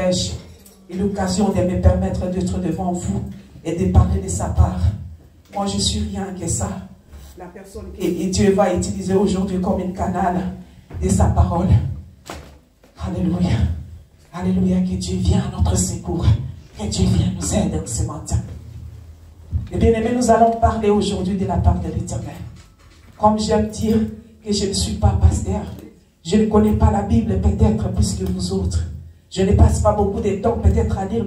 privilège et l'occasion de me permettre d'être devant vous et de parler de sa part. Moi, je suis rien que ça. La personne que Dieu va utiliser aujourd'hui comme un canal de sa parole. Alléluia. Alléluia, que Dieu vienne à notre secours. Que Dieu vienne nous aider ce matin. Et bien aimé, nous allons parler aujourd'hui de la part de l'Éternel. Comme j'aime dire que je ne suis pas pasteur. Je ne connais pas la Bible peut-être plus que vous autres. Je ne passe pas beaucoup de temps peut-être à lire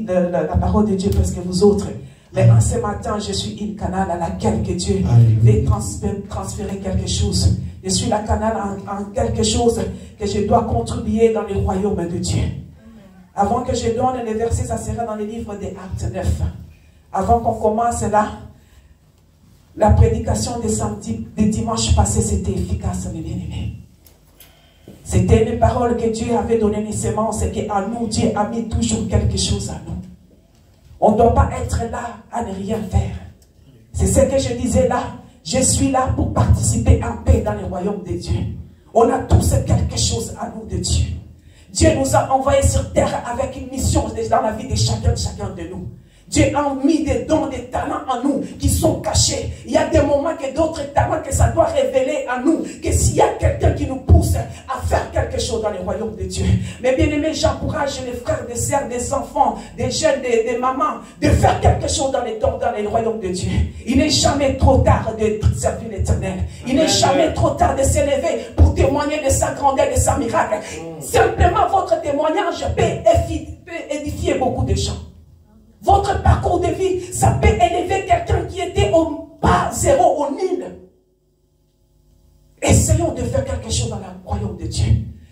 la parole de Dieu plus que vous autres. Mais en ce matin, je suis une canal à laquelle que Dieu veut transférer quelque chose. Je suis la canal en quelque chose que je dois contribuer dans le royaume de Dieu. Avant que je donne les versets, ça sera dans le livre des Actes 9. Avant qu'on commence là, la prédication des dimanches passés, c'était efficace, mes bien-aimés. C'était une parole que Dieu avait donné une sémence et qu'en nous, Dieu a mis toujours quelque chose à nous. On ne doit pas être là à ne rien faire. C'est ce que je disais là. Je suis là pour participer en paix dans le royaume de Dieu. On a tous quelque chose à nous de Dieu. Dieu nous a envoyés sur terre avec une mission dans la vie de chacun de nous. Dieu a mis des dons, des talents en nous qui sont cachés. Il y a des moments que d'autres talents que ça doit révéler à nous. Que s'il y a quelqu'un qui nous pousse à faire quelque chose dans le royaume de Dieu. Mais bien aimé, j'encourage les frères, des sœurs, des enfants, des jeunes, des mamans, de faire quelque chose dans le royaume de Dieu. Il n'est jamais trop tard de servir l'Éternel. Il n'est jamais trop tard de s'élever pour témoigner de sa grandeur, de sa miracle. Simplement, votre témoignage peut édifier beaucoup de gens. Votre parcours de vie, ça peut élever quelqu'un qui était au pas zéro, au nul. Essayons de faire quelque chose dans le royaume de Dieu.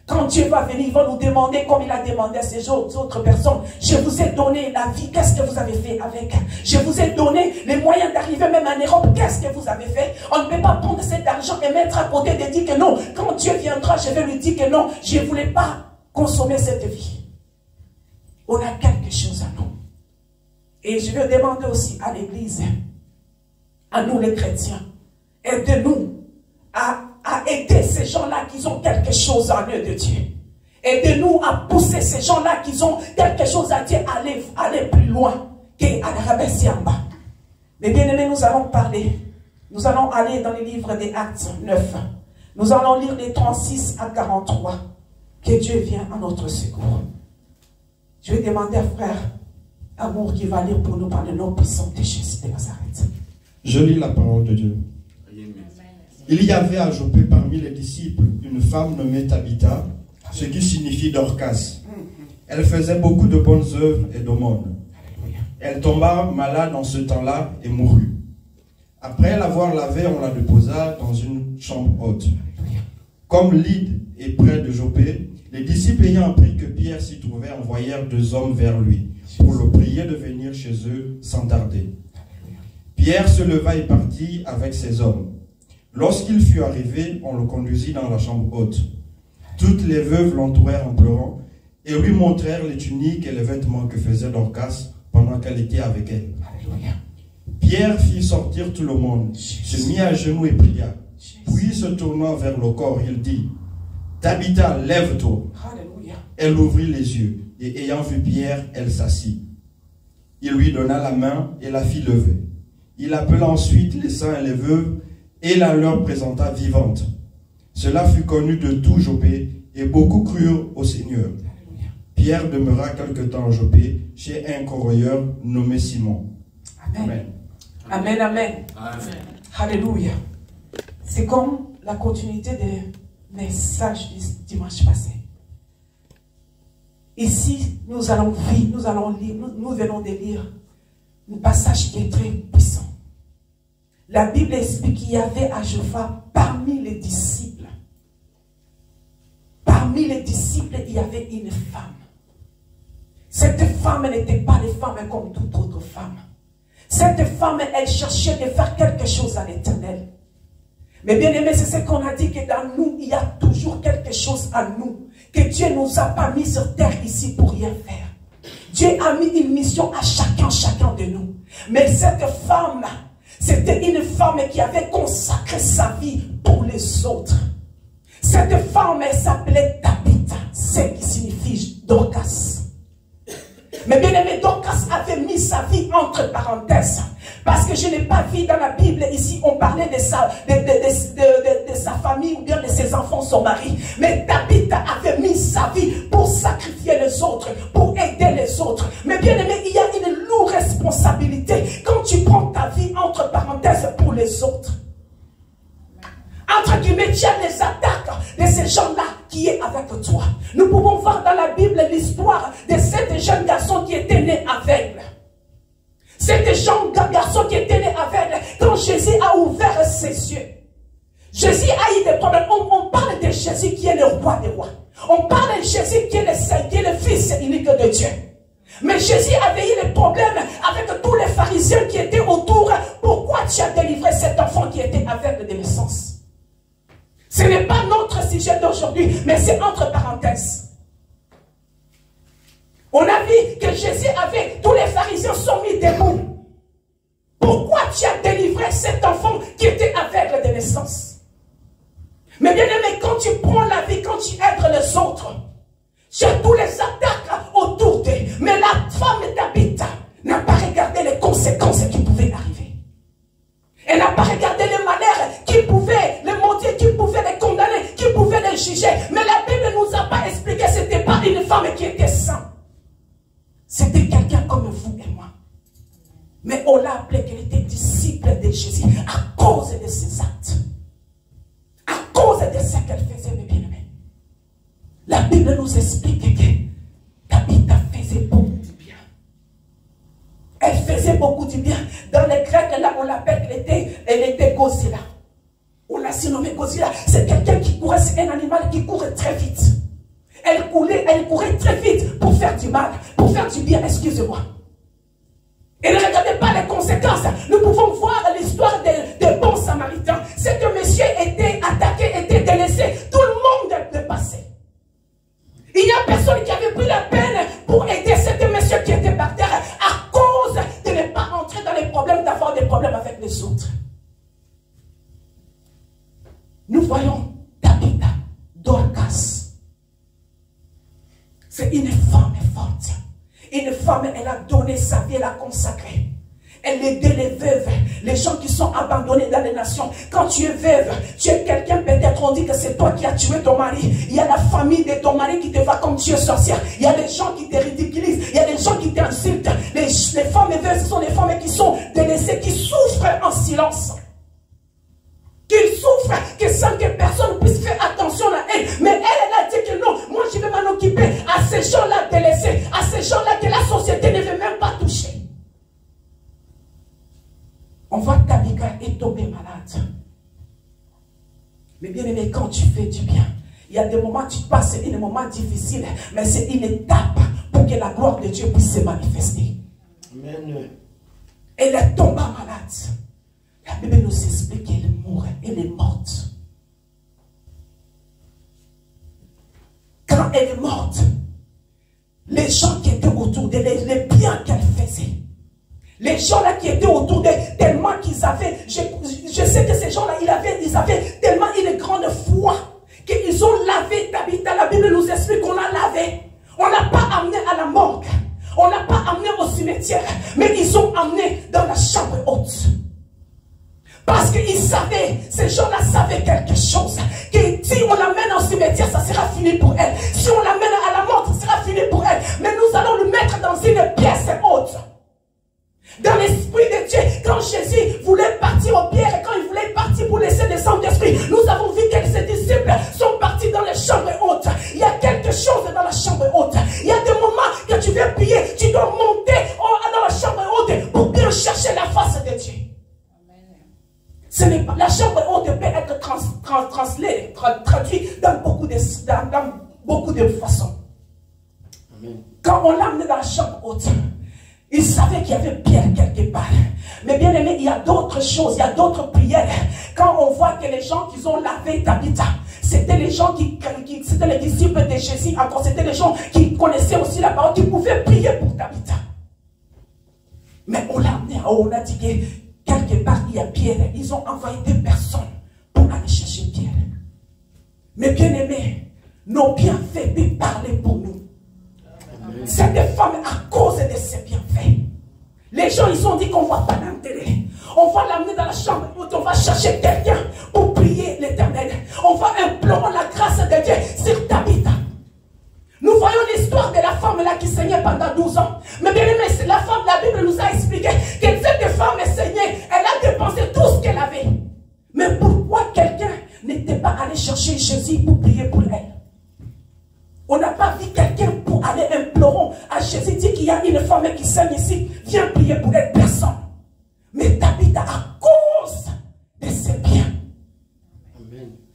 Quand Dieu va venir, il va nous demander, comme il a demandé à ces autres personnes, je vous ai donné la vie, qu'est-ce que vous avez fait avec? Je vous ai donné les moyens d'arriver même en Europe, qu'est-ce que vous avez fait? On ne peut pas prendre cet argent et mettre à côté et dire que non. Quand Dieu viendra, je vais lui dire que non, je ne voulais pas consommer cette vie. On a quelque chose à nous. Et je veux demander aussi à l'Église, à nous les chrétiens, aidez-nous à aider ces gens-là qui ont quelque chose en eux de Dieu. Aidez-nous à pousser ces gens-là qui ont quelque chose à Dieu, aller plus loin qu'à la rabaisser en bas. Mais bien aimés, nous allons parler, nous allons aller dans les livres des Actes 9. Nous allons lire les 36 à 43. Que Dieu vienne à notre secours. Je vais demander à frère Amour qui va lire pour nous par le nom puissant de Jésus de Nazareth. Je lis la parole de Dieu. Il y avait à Jopé parmi les disciples une femme nommée Tabitha, ce qui signifie Dorcas. Elle faisait beaucoup de bonnes œuvres et d'aumônes. Elle tomba malade en ce temps-là et mourut. Après l'avoir lavée, on la déposa dans une chambre haute. Comme Lyde est près de Jopé, les disciples ayant appris que Pierre s'y trouvait envoyèrent 2 hommes vers lui pour le prier de venir chez eux sans tarder. Pierre se leva et partit avec ses hommes. Lorsqu'il fut arrivé, on le conduisit dans la chambre haute. Toutes les veuves l'entourèrent en pleurant et lui montrèrent les tuniques et les vêtements que faisait Dorcas pendant qu'elle était avec elle. Pierre fit sortir tout le monde, se mit à genoux et pria. Puis se tournant vers le corps, il dit, « Tabitha, lève-toi. » Elle ouvrit les yeux. Et ayant vu Pierre, elle s'assit. Il lui donna la main et la fit lever. Il appela ensuite les saints et les veuves et la leur présenta vivante. Cela fut connu de tout Jopé et beaucoup crurent au Seigneur. Pierre demeura quelque temps à Jopé chez un corroyeur nommé Simon. Amen. Amen, amen. Amen. Alléluia. C'est comme la continuité des messages du dimanche passé. Ici, nous allons lire, nous venons de lire un passage qui est très puissant. La Bible explique qu'il y avait à Joppa parmi les disciples. Parmi les disciples, il y avait une femme. Cette femme n'était pas les femmes comme toute autre femme. Cette femme, elle cherchait de faire quelque chose à l'Éternel. Mais bien aimé, c'est ce qu'on a dit, que dans nous, il y a toujours quelque chose à nous. Que Dieu ne nous a pas mis sur terre ici pour rien faire. Dieu a mis une mission à chacun de nous. Mais cette femme, c'était une femme qui avait consacré sa vie pour les autres. Cette femme, elle s'appelait Tabitha, ce qui signifie Dorcas. Mais bien aimé, Dorcas avait mis sa vie entre parenthèses. Parce que je n'ai pas vu dans la Bible, ici, on parlait de sa famille ou bien de ses enfants, son mari. Mais Tabitha avait mis sa vie pour sacrifier les autres, pour aider les autres. Mais bien aimé, il y a une lourde responsabilité quand tu prends ta vie entre parenthèses pour les autres. Entre guillemets, tu as les attaques de ces gens-là qui est avec toi. Nous pouvons voir dans la Bible l'histoire de cet jeune garçon qui était né aveugle. Cet jeune garçon qui était né aveugle, quand Jésus a ouvert ses yeux, Jésus a eu des problèmes. On parle de Jésus qui est le roi des rois. On parle de Jésus qui est le Fils unique de Dieu. Mais Jésus avait eu des problèmes avec tous les pharisiens qui étaient autour. Pourquoi tu as délivré cet enfant qui était aveugle de naissance? Ce n'est pas notre sujet d'aujourd'hui, mais c'est entre parenthèses. On a vu que Jésus avait, tous les pharisiens sont mis debout. Pourquoi tu as délivré cet enfant qui était aveugle de naissance? Mais bien aimé, quand tu prends la vie, quand tu aides les autres, tu as tous les attaques autour d'eux. Mais la femme d'Tabitha n'a pas regardé les conséquences qui pouvaient arriver. Elle n'a pas regardé les malheurs qui pouvaient les maudire, qui pouvaient les condamner, qui pouvaient les juger. Mais la Bible ne nous a pas expliqué que ce n'était pas une femme qui était sainte. C'était quelqu'un comme vous et moi. Mais on l'a appelé qu'elle était disciple de Jésus à cause de ses actes. À cause de ce qu'elle faisait, mes bien-aimés. La Bible nous explique que Tabitha faisait beaucoup du bien. Elle faisait beaucoup du bien. Dans les Grecs, là, on l'appelle elle était Godzilla. On l'a surnommée Godzilla. C'est quelqu'un qui courait, c'est un animal qui courait très vite. Elle courait très vite pour faire du mal, pour faire du bien, excusez-moi. Et ne regardez pas les conséquences. Nous pouvons voir l'histoire des bons samaritains. Cet monsieur était attaqué, était délaissé. Tout le monde le passait. Il n'y a personne qui avait pris la peine pour aider cet monsieur qui était par terre à cause de ne pas entrer dans les problèmes, d'avoir des problèmes avec les autres. Nous voyons Tabitha, Dorcas. C'est une femme forte. Une femme, elle a donné sa vie, elle a consacré. Elle aidait les veuves, les gens qui sont abandonnés dans les nations. Quand tu es veuve, tu es quelqu'un, peut-être on dit que c'est toi qui as tué ton mari. Il y a la famille de ton mari qui te voit comme tu es sorcière. Il y a des gens qui te ridiculisent. Il y a des gens qui t'insultent. Les femmes veuves, ce sont des femmes qui sont délaissées, qui souffrent en silence. Qui souffrent, que sans que personne puisse faire attention à elle. Mais elle a dit que non, moi je vais m'en occuper à ces gens-là délaissés, à ces gens-là que la société ne veut même pas toucher. On voit que Tabitha est tombée malade. Mais bien aimé, quand tu fais du bien, il y a des moments, tu passes des moments difficiles, mais c'est une étape pour que la gloire de Dieu puisse se manifester. Amen. Elle est tombée malade. La Bible nous explique qu'elle est morte. Elle est morte. Quand elle est morte, les gens qui étaient autour d'elle, les biens qu'elle faisait, les gens là qui étaient autour d'elle, tellement qu'ils avaient, je sais que ces gens-là, ils avaient tellement une grande foi qu'ils ont lavé Tabitha. La Bible nous explique qu'on l'a lavé. On ne l'a pas amené à la morgue. On ne l'a pas amené au cimetière. Mais ils ont amené dans la chambre haute. Parce qu'ils savaient, ces gens-là savaient quelque chose. Que si on l'amène au cimetière, ça sera fini pour elle. Si on l'amène à la mort, ça sera fini pour elle. Mais nous allons le mettre dans une pièce haute. Dans l'esprit de Dieu, quand Jésus voulait partir au Pierre et quand il voulait partir pour laisser le Saint-Esprit, nous avons vu que ses disciples sont partis dans les chambres hautes. Il y a quelque chose dans la chambre haute. Il y a des moments que tu veux prier, tu dois monter dans la chambre haute pour bien chercher la face de Dieu. Ce n'est pas, la chambre haute peut être traduite dans beaucoup de façons. Amen. Quand on l'a amené dans la chambre haute, il savait qu'il y avait Pierre quelque part. Mais bien aimé, il y a d'autres choses, il y a d'autres prières. Quand on voit que les gens qui ont lavé Tabitha, c'était les gens c'était les disciples de Jésus, encore c'était les gens qui connaissaient aussi la parole, qui pouvaient prier pour Tabitha. Mais on l'a amené, on a dit que quelque part il y a Pierre. Ils ont envoyé des personnes pour aller chercher Pierre. Mais bien aimé, nos bienfaits peuvent parler pour nous. Amen. Cette femme, à cause de ses bienfaits, les gens, ils ont dit qu'on ne voit pas l'intérêt. On va l'amener dans la chambre, on va chercher quelqu'un pour prier l'Éternel. On va implorer la grâce de Dieu sur Tabitha. Nous voyons l'histoire de la femme là qui saignait pendant 12 ans. Mais bien aimé, la femme, la Bible nous a expliqué que cette femme saignait, elle a dépensé tout ce qu'elle avait. Mais pourquoi quelqu'un n'était pas allé chercher Jésus pour prier pour elle? On n'a pas vu quelqu'un pour aller implorer à Jésus, dit qu'il y a une femme qui saigne ici, viens prier pour elle, personne. Mais Tabitha, à cause de ses biens,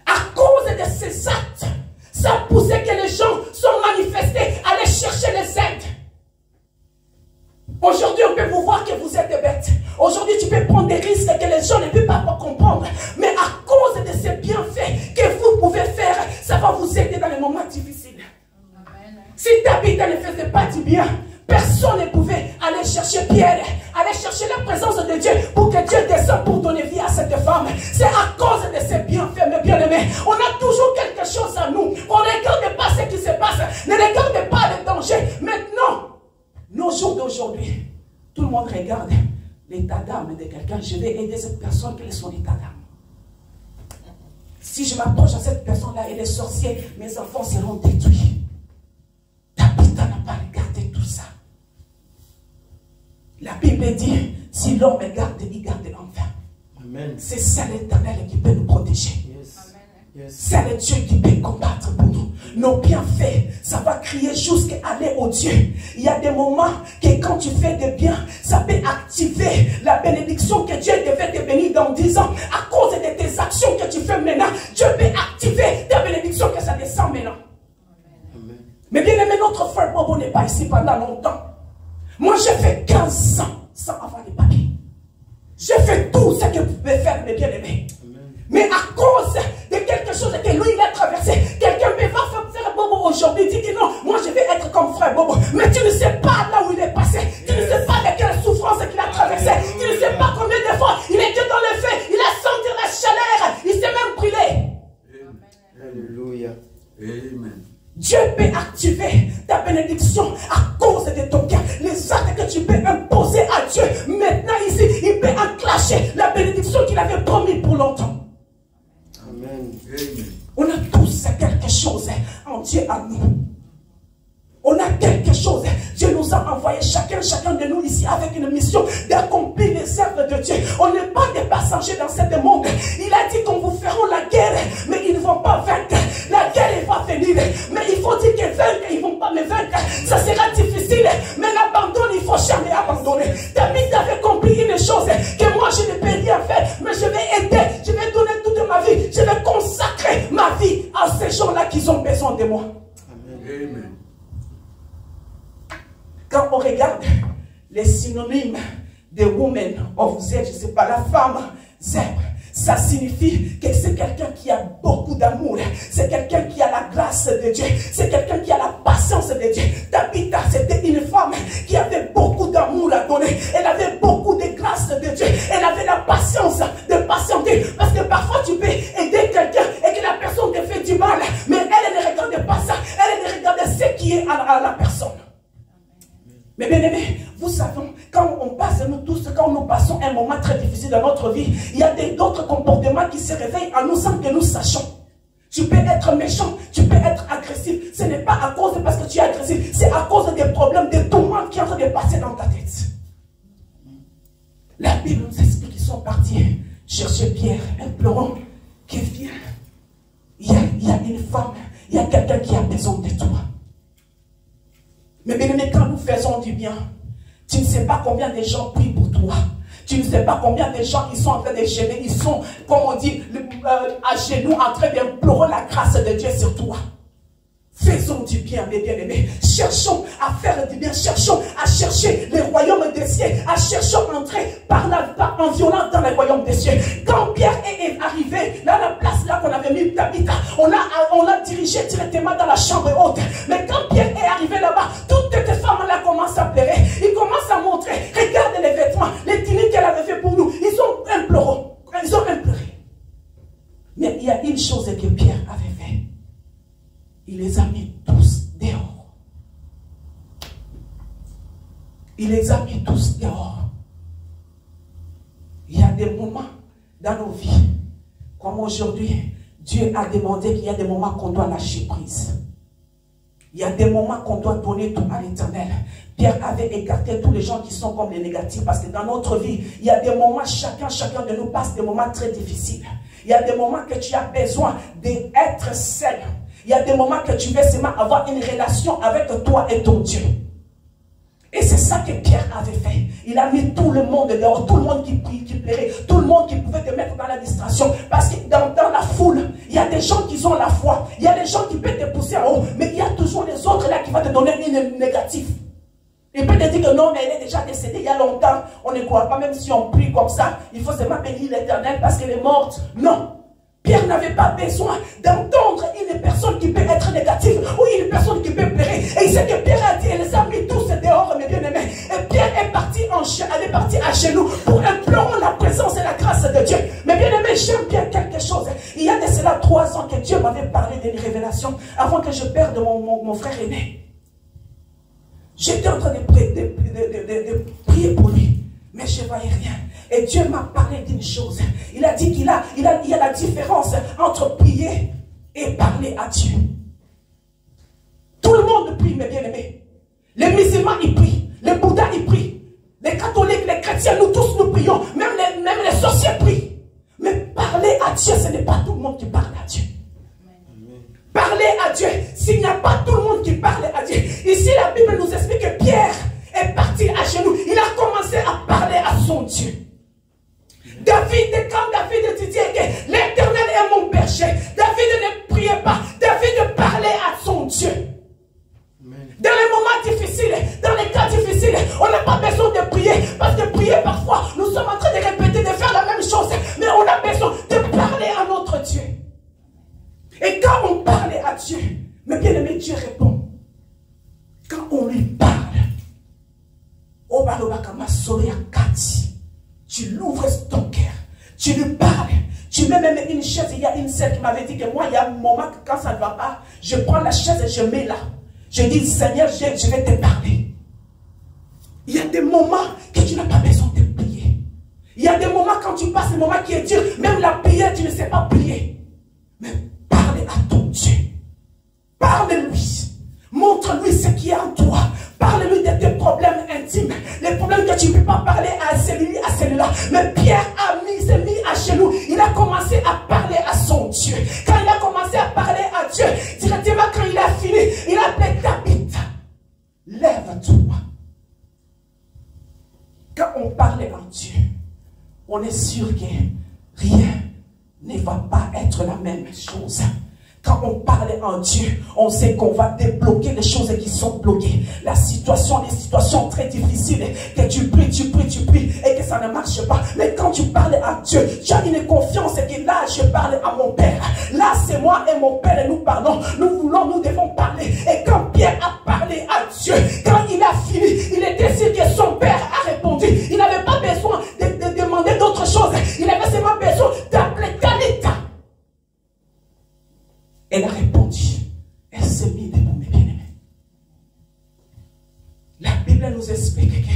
à cause de ses actes, ça a poussé que les gens sont manifestés, aller chercher les aides. Aujourd'hui, on peut vous voir que vous êtes bêtes. Aujourd'hui, tu peux prendre des risques que les gens ne peuvent pas comprendre. Mais à cause de ces bienfaits que vous pouvez faire, ça va vous aider dans les moments difficiles. Si Tabitha ne faisait pas du bien, personne ne pouvait aller chercher Pierre, aller chercher la présence de Dieu pour que Dieu descende pour donner vie à cette femme. C'est à cause de ses bienfaits, mes bien-aimés. On a toujours quelque chose à nous. On ne regarde pas ce qui se passe. Ne regarde pas les dangers. Maintenant, nos jours d'aujourd'hui, tout le monde regarde l'état d'âme de quelqu'un. Je vais aider cette personne, quel est son état d'âme. Si je m'approche à cette personne-là, elle est sorcière, mes enfants seront détruits. Tabitha n'a pas regardé tout ça. La Bible dit, si l'homme garde, il garde l'enfant. C'est ça l'Éternel qui peut nous protéger. C'est le Dieu qui peut combattre pour nous. Nos bienfaits, ça va crier jusqu'à aller au Dieu. Il y a des moments que quand tu fais des biens, ça peut activer la bénédiction que Dieu devait te bénir dans 10 ans. À cause de tes actions que tu fais maintenant, Dieu peut activer ta bénédiction que ça descend maintenant. Amen. Mais bien aimé, notre frère Bobo n'est pas ici pendant longtemps. Moi, j'ai fait 15 ans sans avoir les papiers. J'ai fait tout ce que vous pouvez faire, mes bien-aimés. Mais à cause de quelque chose que lui, il a traversé, quelqu'un me va faire Bobo aujourd'hui, dit que non, moi je vais être comme frère Bobo. Mais tu ne sais pas là où il est passé. Tu ne sais pas de quelle souffrance qu'il a traversé. Tu ne sais pas combien de fois il était dans le feu. Il a senti la chaleur. Il s'est même brûlé. Alléluia. Amen. Dieu peut activer ta bénédiction à cause de ton cœur. Les actes que tu peux imposer à Dieu, maintenant ici, il peut enclencher la bénédiction qu'il avait promis pour longtemps. Amen. On a tous quelque chose en Dieu à nous. On a quelque chose. Dieu nous a envoyé chacun de nous ici avec une mission d'accomplir les œuvres de Dieu. On n'est pas des passagers dans ce monde. Il a dit qu'on vous fera la guerre, mais ils ne vont pas vaincre. La guerre, elle va venir. Mais il faut dire qu'ils vaincent, ils ne vont pas me vaincre. Ça sera difficile. Mais l'abandon, il ne faut jamais abandonner. David avait compris une chose, que moi je ne peux rien faire, mais je vais aider. Je vais donner toute ma vie. Je vais consacrer ma vie à ces gens-là qui ont besoin de moi. Amen. Quand on regarde les synonymes de woman of Z, je ne sais pas, la femme zèbre, ça signifie que c'est quelqu'un qui a beaucoup d'amour, c'est quelqu'un qui a la grâce de Dieu, c'est quelqu'un qui a la patience de Dieu. Tabitha, c'était une femme qui avait beaucoup d'amour à donner, elle avait beaucoup de grâce de Dieu, elle avait la patience de patienter, parce que parfois tu peux aider quelqu'un et que la personne te fait du mal, mais elle ne regarde pas ça, elle ne regarde ce qui est à la personne. Mais bien aimé, vous savez, quand on passe, nous tous, quand nous passons un moment très difficile dans notre vie, il y a d'autres comportements qui se réveillent en nous sans que nous sachions. Tu peux être méchant, tu peux être agressif. Ce n'est pas à cause parce que tu es agressif, c'est à cause des problèmes, des tourments qui sont en train de passer dans ta tête. La Bible nous explique qu'ils sont partis chercher Pierre, implorant qu'il vienne. Il y a une femme, il y a quelqu'un qui a besoin de toi. Mais bien aimé, quand nous faisons du bien, tu ne sais pas combien de gens prient pour toi. Tu ne sais pas combien de gens qui sont en train de gêner. Ils sont, comme on dit, à genoux en train d'implorer la grâce de Dieu sur toi. Faisons du bien, mes bien-aimés. Cherchons à faire du bien. Cherchons à chercher le royaume des cieux. Cherchons à entrer en violence dans le royaume des cieux. Quand Pierre est arrivé, là, la place là qu'on avait mis Tabitha, on l'a dirigé directement dans la chambre haute. Mais quand Pierre est arrivé là-bas, toutes ces femmes-là commencent à pleurer. Ils commencent à montrer. Regarde les vêtements, les tenues qu'elle avait fait pour nous. Ils ont imploré. Ils ont imploré. Mais il y a une chose que Pierre avait fait. Il les a mis tous dehors. Il les a mis tous dehors. Il y a des moments dans nos vies, comme aujourd'hui, Dieu a demandé qu'il y a des moments qu'on doit lâcher prise. Il y a des moments qu'on doit donner tout à l'Éternel. Pierre avait écarté tous les gens qui sont comme les négatifs, parce que dans notre vie, il y a des moments, chacun de nous passe des moments très difficiles. Il y a des moments que tu as besoin d'être seul. Il y a des moments que tu veux seulement avoir une relation avec toi et ton Dieu. Et c'est ça que Pierre avait fait. Il a mis tout le monde dehors, tout le monde qui plairait, tout le monde qui pouvait te mettre dans la distraction. Parce que dans la foule, il y a des gens qui ont la foi, il y a des gens qui peuvent te pousser en haut, mais il y a toujours les autres là qui vont te donner une négative. Il peut te dire que non, mais elle est déjà décédée il y a longtemps. On ne croit pas, même si on prie comme ça, il faut seulement bénir l'Éternel parce qu'elle est morte. Non. Pierre n'avait pas besoin d'entendre une personne qui peut être négative ou une personne qui peut pleurer. Et c'est que Pierre a dit, elle les a mis tous dehors, mes bien-aimés. Et Pierre est parti à genoux pour implorer la présence et la grâce de Dieu. Mais bien-aimés, j'aime bien quelque chose. Il y a de cela 3 ans que Dieu m'avait parlé d'une révélation avant que je perde mon frère aîné. J'étais en train de prier pour lui, mais je ne voyais rien. Et Dieu m'a parlé d'une chose. Il a dit qu'il y a la différence entre prier et parler à Dieu. Tout le monde prie, mes bien-aimés. Les musulmans, ils prient. Les bouddhas, ils prient. Les catholiques, les chrétiens, nous tous, nous prions. Même les sorciers prient. Mais parler à Dieu, ce n'est pas tout le monde qui parle à Dieu. Parler à Dieu, s'il n'y a pas tout le monde qui parle à Dieu. Ici, la Bible nous explique que Pierre est parti à genoux. Il a commencé à parler à son Dieu. Quand David disait que l'Éternel est mon berger, David ne priait pas. David parlait à son Dieu. Amen. Dans les moments difficiles, dans les cas difficiles, on n'a pas besoin de prier. Parce que prier parfois, nous sommes en train de répéter, de faire la même chose. Mais on a besoin de parler à notre Dieu. Et quand on parle à Dieu, mais bien aimé, Dieu répond. Quand on lui parle, tu l'ouvres ton cœur, tu lui parles, tu mets même une chaise. Il y a une sœur qui m'avait dit que moi, il y a un moment que quand ça ne va pas, je prends la chaise et je mets là. Je dis, Seigneur, je vais te parler. Il y a des moments que tu n'as pas besoin de prier. Il y a des moments quand tu passes des moments qui est dur, même la prière, tu ne sais pas prier. Mais parle à ton Dieu. Parle-lui. Montre-lui ce qui est en toi. Parle-lui de tes problèmes intimes. Les problèmes que tu ne peux pas parler à celui-là. Mais Pierre s'est mis à genoux. Il a commencé à parler à son Dieu. Quand il a commencé à parler à Dieu, directement quand il a fini, il a appelé Tabitha. Lève-toi. Quand on parle en Dieu, on est sûr que rien ne va pas être la même chose. Quand on parle en Dieu, on sait qu'on va débloquer les choses qui sont bloquées. Les situations très difficiles, que tu pries, et que ça ne marche pas. Mais quand tu parles à Dieu, tu as une confiance que là, je parle à mon Père. Là, c'est moi et mon Père et nous parlons. Nous devons parler. Et quand Pierre a parlé à Dieu, quand il a fini, il était sûr que son Père a répondu. Il n'avait pas besoin de demander d'autre chose. Il avait seulement besoin d'appeler Talita. Elle a répondu. Elle s'est mise debout, mes bien-aimés. La Bible nous explique que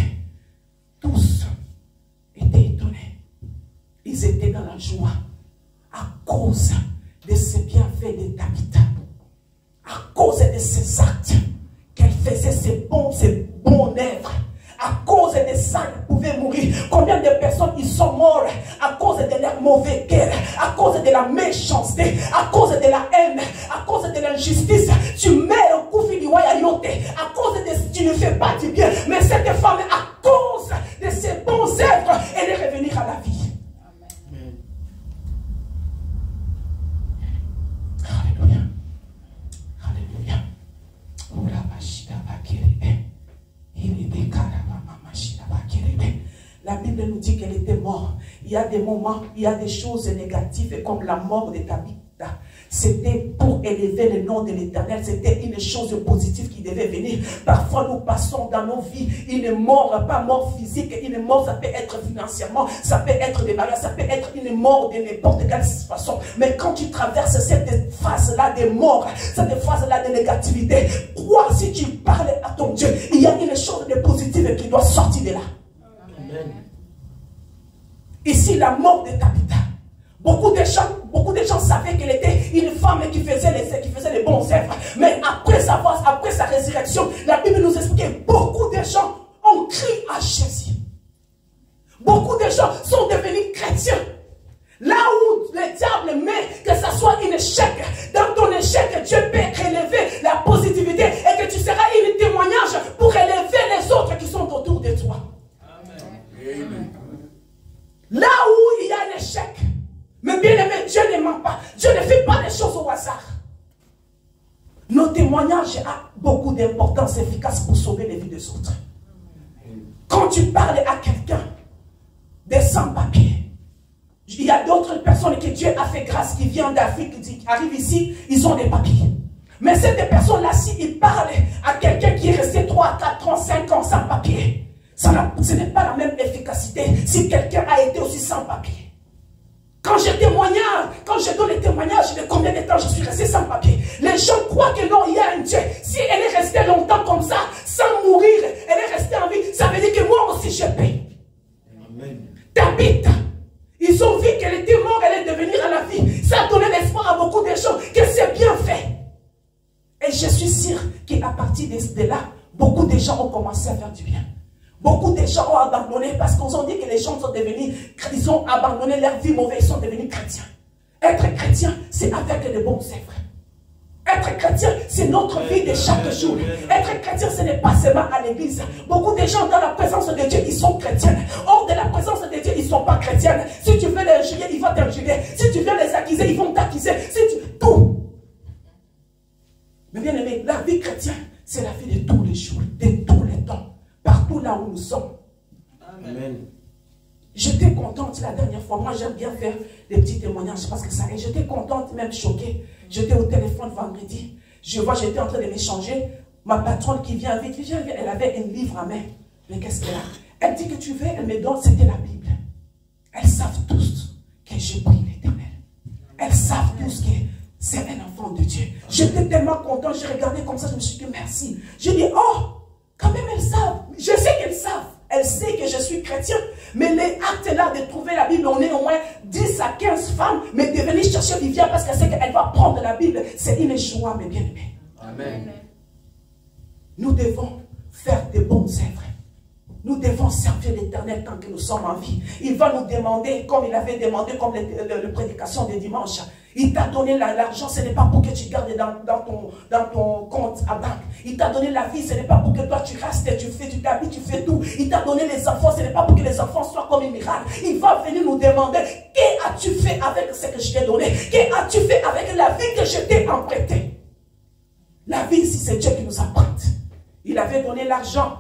tous étaient étonnés. Ils étaient dans la joie à cause de ces bienfaits de Tabitha. À cause de ces actes qu'elle faisait, ces bons œuvres. À cause de ça, ils pouvaient mourir. Combien de personnes ils sont morts à cause de leur mauvais cœur, à cause de la méchanceté, à cause de la haine, à cause de l'injustice. Tu mets au coup du royauté, à cause de tu ne fais pas du bien. Mais cette femme, à cause de ses bons œuvres, elle est revenue à la vie. Amen. Alléluia. Alléluia. La Bible nous dit qu'elle était morte. Il y a des moments, il y a des choses négatives comme la mort de Tabitha. C'était pour élever le nom de l'Éternel. C'était une chose positive qui devait venir. Parfois, nous passons dans nos vies une mort, pas mort physique. Une mort, ça peut être financièrement, ça peut être des mariages, ça peut être une mort de n'importe quelle façon. Mais quand tu traverses cette phase-là de mort, cette phase-là de négativité, crois, si tu parles à ton Dieu, il y a une chose de positive qui doit sortir de là. Amen. Ici, la mort de Tabitha. Beaucoup de gens savaient qu'elle était une femme qui faisait les bons œuvres. Mais après sa résurrection, la Bible nous explique que beaucoup de gens ont crié à Jésus. Beaucoup de gens sont devenus chrétiens. Là où le diable met que ça soit un échec, dans ton échec, Dieu peut relever la positivité et que tu seras un témoignage pour élever les autres qui sont autour de toi. Amen. Là où il y a un échec, mais bien aimé, Dieu ne ment pas. Dieu ne fait pas les choses au hasard. Nos témoignages ont beaucoup d'importance efficace pour sauver les vies des autres. Quand tu parles à quelqu'un des sans-papiers, il y a d'autres personnes que Dieu a fait grâce, qui viennent d'Afrique, qui arrivent ici, ils ont des papiers. Mais ces personnes-là, s'ils parlent à quelqu'un qui est resté 3, 4 ans, 5 ans sans papier, ce n'est pas la même efficacité si quelqu'un a été aussi sans papier. Quand je donne les témoignages de combien de temps je suis resté sans papier, les gens croient que non, il y a un Dieu. Si elle est restée longtemps comme ça, sans mourir, elle est restée en vie, ça veut dire que moi aussi je paie. Amen. Tabitha, ils ont vu qu'elle était morte, elle est devenue à la vie. Ça a donné l'espoir à beaucoup de gens que c'est bien fait. Et je suis sûr qu'à partir de là, beaucoup de gens ont commencé à faire du bien. Beaucoup de gens ont abandonné parce qu'on ont dit que les gens sont devenus, ils ont abandonné leur vie mauvaise, ils sont devenus chrétiens. Être chrétien, c'est avec de bons œuvres. Être chrétien, c'est notre vie de chaque jour. Être chrétien, ce n'est pas seulement à l'église. Beaucoup de gens dans la présence de Dieu, ils sont chrétiens. Hors de la présence de Dieu, ils ne sont pas chrétiens. Si tu veux les injurier, ils vont t'injurier. Si tu veux les accuser, ils vont t'accuser. Tout. Mais bien aimé, la vie chrétienne, c'est la vie de tous les jours, de tous les temps. Partout là où nous sommes. Amen. J'étais contente la dernière fois. Moi, j'aime bien faire des petits témoignages parce que ça. Et j'étais contente, même choquée. J'étais au téléphone vendredi. J'étais en train de m'échanger. Ma patronne qui vient vite, elle avait un livre à main. Mais qu'est-ce qu'elle a? Elle dit que tu veux, elle me donne, c'était la Bible. Elles savent tous que j'ai pris l'Éternel. Elles savent tous que c'est un enfant de Dieu. J'étais tellement contente. J'ai regardé comme ça, je me suis dit merci. J'ai dit, oh! Quand même, elles savent. Je sais qu'elles savent. Elles savent que je suis chrétien. Mais les actes là de trouver la Bible, on est au moins 10 à 15 femmes. Mais de venir chercher Viviane parce qu'elle sait qu'elle va prendre la Bible, c'est une joie, mes bien-aimés. Amen. Nous devons faire de bonnes œuvres. Nous devons servir l'Éternel tant que nous sommes en vie. Il va nous demander, comme il avait demandé, comme la prédication de dimanche. Il t'a donné l'argent, ce n'est pas pour que tu gardes dans ton compte à banque. Il t'a donné la vie, ce n'est pas pour que toi tu restes, tu t'habilles, tu fais tout. Il t'a donné les enfants, ce n'est pas pour que les enfants soient comme un miracle. Il va venir nous demander, qu'as-tu fait avec ce que je t'ai donné? Qu'as-tu fait avec la vie que je t'ai emprunté? La vie ici, c'est Dieu qui nous emprunte. Il avait donné l'argent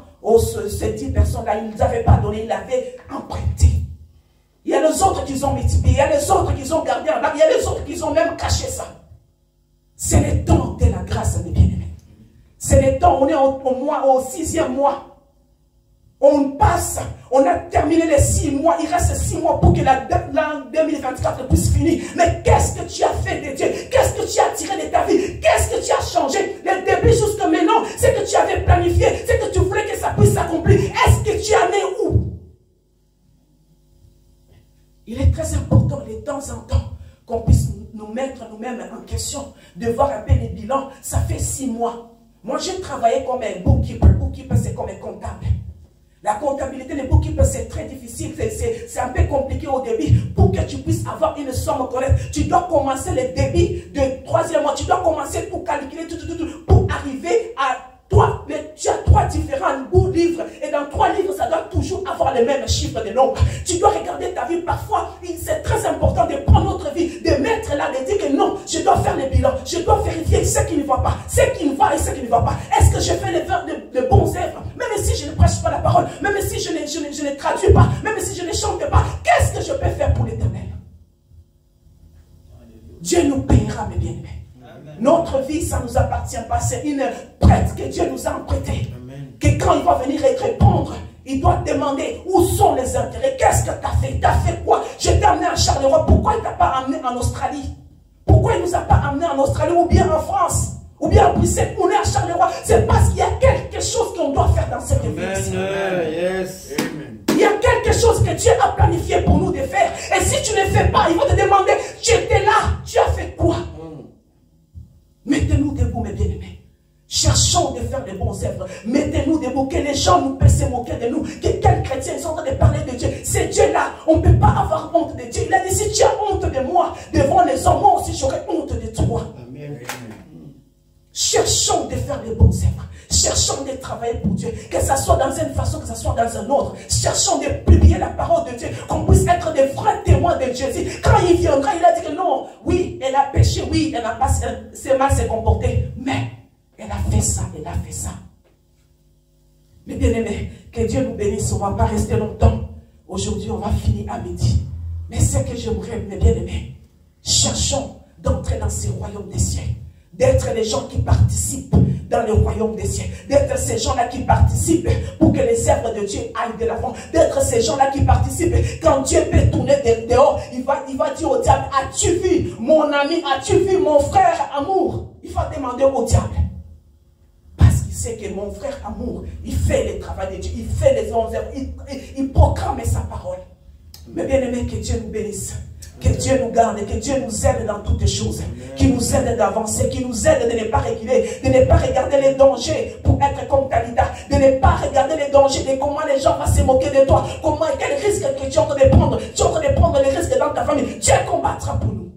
ces 10 personnes-là, il ne nous avait pas donné, il l'avait emprunté. Il y a les autres qui ont multiplié, il y a les autres qui ont gardé en bas, il y a les autres qui ont même caché ça. C'est le temps de la grâce, mes bien-aimés. C'est le temps, on est au 6e mois. On passe, on a terminé les 6 mois, il reste 6 mois pour que l'an 2024 puisse finir. Mais qu'est-ce que tu as fait de Dieu? Qu'est-ce que tu as tiré de ta vie? Qu'est-ce que tu as changé? Le début jusqu'à maintenant, c'est que tu avais planifié, c'est que tu voulais que ça puisse s'accomplir. Est-ce que tu en es où? Il est très important de temps en temps qu'on puisse nous mettre nous-mêmes en question, de voir un peu les bilans. Ça fait 6 mois. Moi, j'ai travaillé comme un bookkeeper. Bookkeeper, c'est comme un comptable. La comptabilité, les bookkeepers, c'est très difficile, c'est un peu compliqué au début. Pour que tu puisses avoir une somme correcte, tu dois commencer le débit de 3e mois, tu dois commencer pour calculer tout, pour arriver à toi. Mais tu as 3 différents bouts livres, et dans 3 livres, ça doit toujours avoir les mêmes chiffres de nombre. Tu dois regarder ta vie. Parfois, c'est très important de prendre notre vie, de mettre là, de dire que non, je dois faire le bilan, je dois vérifier ce qui ne va pas, ce qui va et ce qui ne va pas. Est-ce que je fais les bons œuvres? Même si je ne prêche pas la parole, même si je ne traduis pas, même si je ne chante pas, qu'est-ce que je peux faire pour l'Éternel? Dieu nous payera, mes bien-aimés. Notre vie, ça ne nous appartient pas. C'est une prête que Dieu nous a emprunté. Que quand il va venir répondre, il doit demander où sont les intérêts. Qu'est-ce que tu as fait? Tu as fait quoi? Je t'ai amené à Charleroi. Pourquoi il ne t'a pas amené en Australie? Pourquoi il ne nous a pas amené en Australie ou bien en France? ou bien à Bruxelles, on est à Charleroi, c'est parce qu'il y a quelque chose qu'on doit faire dans cette vie. Yes. Il y a quelque chose que Dieu a planifié pour nous de faire. Et si tu ne fais pas, il va te demander, tu étais là, tu as fait quoi? Mettez-nous debout, mes bien-aimés. Cherchons de faire de bons œuvres. Mettez-nous debout, que les gens nous puissent se moquer de nous. Que quels chrétiens sont en train de parler de Dieu. C'est Dieu-là. On ne peut pas avoir honte de Dieu. Il a dit, si tu as honte de moi, devant les hommes, moi aussi j'aurai honte de toi. Amen. Cherchons de faire de bons œuvres. Cherchons de travailler pour Dieu. Que ça soit dans une façon, que ça soit dans une autre. Cherchons de publier la parole de Dieu. Qu'on puisse être des vrais témoins de Jésus. Quand il viendra, il a dit que non, oui, elle a péché, oui, elle n'a pas c'est mal s'est comportée. Mais elle a fait ça, elle a fait ça. Mais bien aimés, que Dieu nous bénisse, on ne va pas rester longtemps. Aujourd'hui, on va finir à midi. Mais ce que j'aimerais, mes bien aimés, cherchons d'entrer dans ces royaumes des cieux. D'être les gens qui participent dans le royaume des cieux. D'être ces gens-là qui participent pour que les œuvres de Dieu aillent de l'avant. D'être ces gens-là qui participent. Quand Dieu peut tourner dehors, il va dire au diable, as-tu vu mon ami, as-tu vu mon frère amour? Il va demander au diable. C'est que mon frère amour, il fait le travail de Dieu, il fait les œuvres, il proclame sa parole. Mais bien aimé, que Dieu nous bénisse, que Dieu nous garde, que Dieu nous aide dans toutes les choses, qu'il nous aide d'avancer, qu'il nous aide de ne pas reculer, de ne pas regarder les dangers pour être comme Talita, de ne pas regarder les dangers de comment les gens vont se moquer de toi, comment, quel risque que tu es en train de prendre, tu es en train de prendre les risques dans ta famille. Dieu combattra pour nous.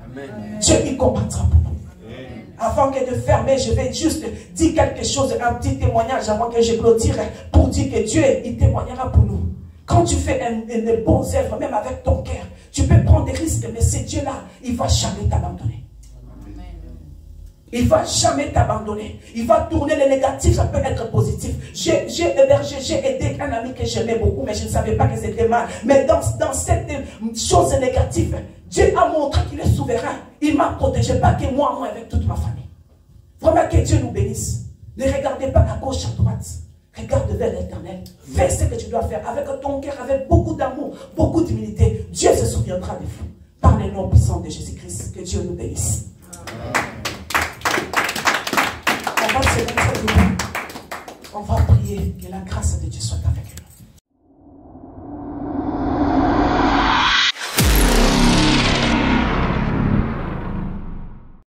Amen. Dieu il combattra pour nous. Avant que de fermer, je vais juste dire quelque chose, un petit témoignage avant que je clôture pour dire que Dieu, il témoignera pour nous. Quand tu fais de bons œuvres, même avec ton cœur, tu peux prendre des risques, mais ce Dieu-là, il ne va jamais t'abandonner. Il ne va jamais t'abandonner. Il va tourner le négatif, ça peut être positif. J'ai hébergé, j'ai aidé un ami que j'aimais beaucoup, mais je ne savais pas que c'était mal. Mais dans cette chose négative, Dieu a montré qu'il est souverain. Il m'a protégé, pas que moi, avec toute ma famille. Vraiment que Dieu nous bénisse. Ne regardez pas à gauche, à droite. Regarde vers l'Éternel. Fais ce que tu dois faire avec ton cœur, avec beaucoup d'amour, beaucoup d'humilité. Dieu se souviendra de vous. Par le nom puissant de Jésus-Christ, que Dieu nous bénisse. On va se mettre debout. On va prier que la grâce de Dieu soit avec nous.